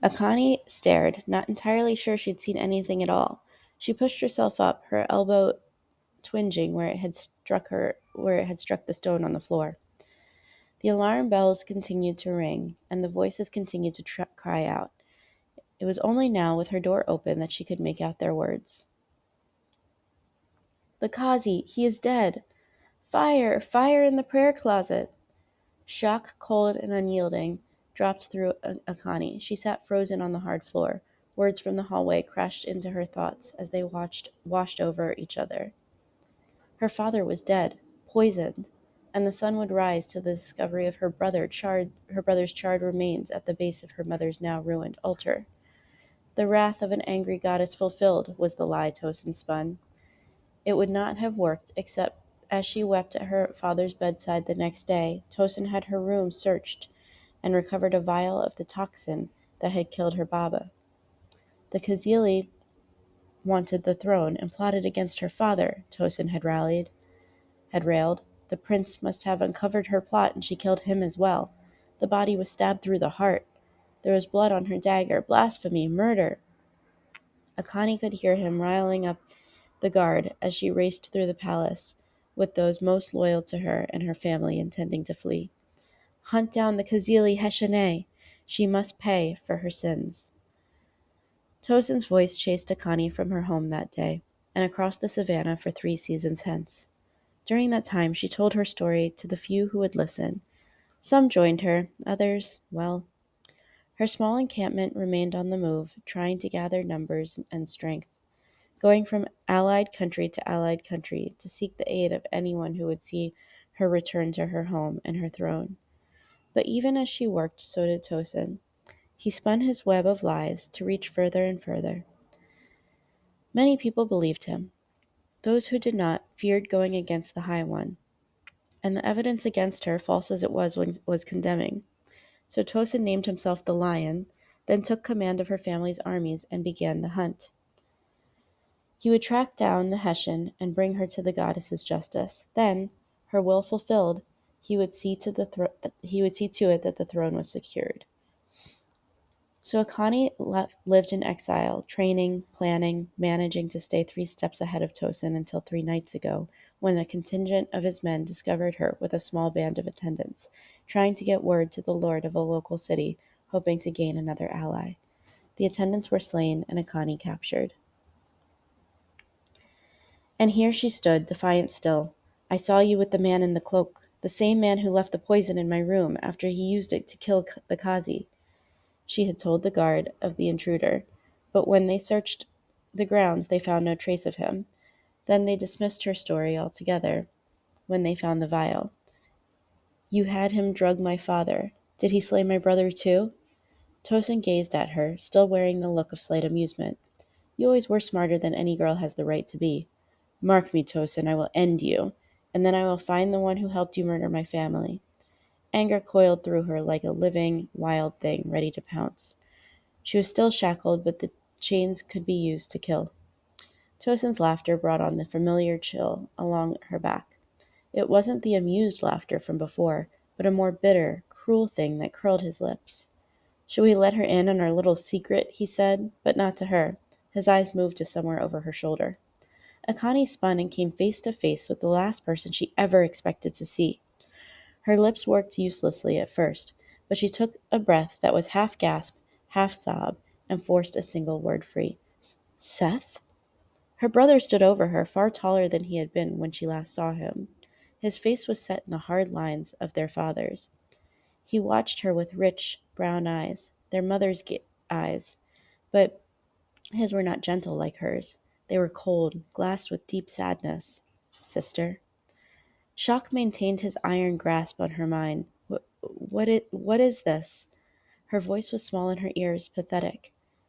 Akani stared, not entirely sure she'd seen anything at all. She pushed herself up, her elbow twinging where it had struck the stone on the floor. The alarm bells continued to ring, and the voices continued to cry out. It was only now, with her door open, that she could make out their words. The Kazi, he is dead! Fire! Fire in the prayer closet! Shock, cold, and unyielding, dropped through Akani. She sat frozen on the hard floor. Words from the hallway crashed into her thoughts as they washed over each other. Her father was dead, poisoned, and the sun would rise to the discovery of her brother's charred remains at the base of her mother's now ruined altar. The wrath of an angry goddess fulfilled was the lie Tosin spun. It would not have worked, except as she wept at her father's bedside the next day, Tosin had her room searched and recovered a vial of the toxin that had killed her Baba. The Kazili wanted the throne and plotted against her father, Tosin had railed. The prince must have uncovered her plot, and she killed him as well. The body was stabbed through the heart. There was blood on her dagger. Blasphemy, murder. Akani could hear him riling up the guard as she raced through the palace, with those most loyal to her and her family intending to flee. Hunt down the Kazili Heshane. She must pay for her sins. Tosin's voice chased Akani from her home that day, and across the savannah for 3 seasons hence. During that time, she told her story to the few who would listen. Some joined her, others, well, her small encampment remained on the move, trying to gather numbers and strength, going from allied country to allied country to seek the aid of anyone who would see her return to her home and her throne. But even as she worked, so did Tosin. He spun his web of lies to reach further and further. Many people believed him. Those who did not feared going against the High One, and the evidence against her, false as it was condemning. So Tosin named himself the Lion, then took command of her family's armies and began the hunt. He would track down the Hessian and bring her to the goddess's justice. Then, her will fulfilled, he would see to it that the throne was secured. So Akani lived in exile, training, planning, managing to stay 3 steps ahead of Tosin until 3 nights ago, when a contingent of his men discovered her with a small band of attendants, trying to get word to the lord of a local city, hoping to gain another ally. The attendants were slain and Akani captured. And here she stood, defiant still. I saw you with the man in the cloak, the same man who left the poison in my room after he used it to kill the Kazi. She had told the guard of the intruder, but when they searched the grounds, they found no trace of him. Then they dismissed her story altogether when they found the vial. You had him drug my father. Did he slay my brother too? Tosin gazed at her, still wearing the look of slight amusement. You always were smarter than any girl has the right to be. Mark me, Tosin, I will end you, and then I will find the one who helped you murder my family. Anger coiled through her like a living, wild thing ready to pounce. She was still shackled, but the chains could be used to kill. Tosin's laughter brought on the familiar chill along her back. It wasn't the amused laughter from before, but a more bitter, cruel thing that curled his lips. Should we let her in on our little secret? He said, but not to her. His eyes moved to somewhere over her shoulder. Akani spun and came face to face with the last person she ever expected to see. Her lips worked uselessly at first, but she took a breath that was half gasp, half sob, and forced a single word free. Seth? Her brother stood over her, far taller than he had been when she last saw him. His face was set in the hard lines of their father's. He watched her with rich, brown eyes, their mother's eyes, but his were not gentle like hers. They were cold, glassed with deep sadness. Sister. Shock maintained his iron grasp on her mind. What is this? Her voice was small in her ears, pathetic.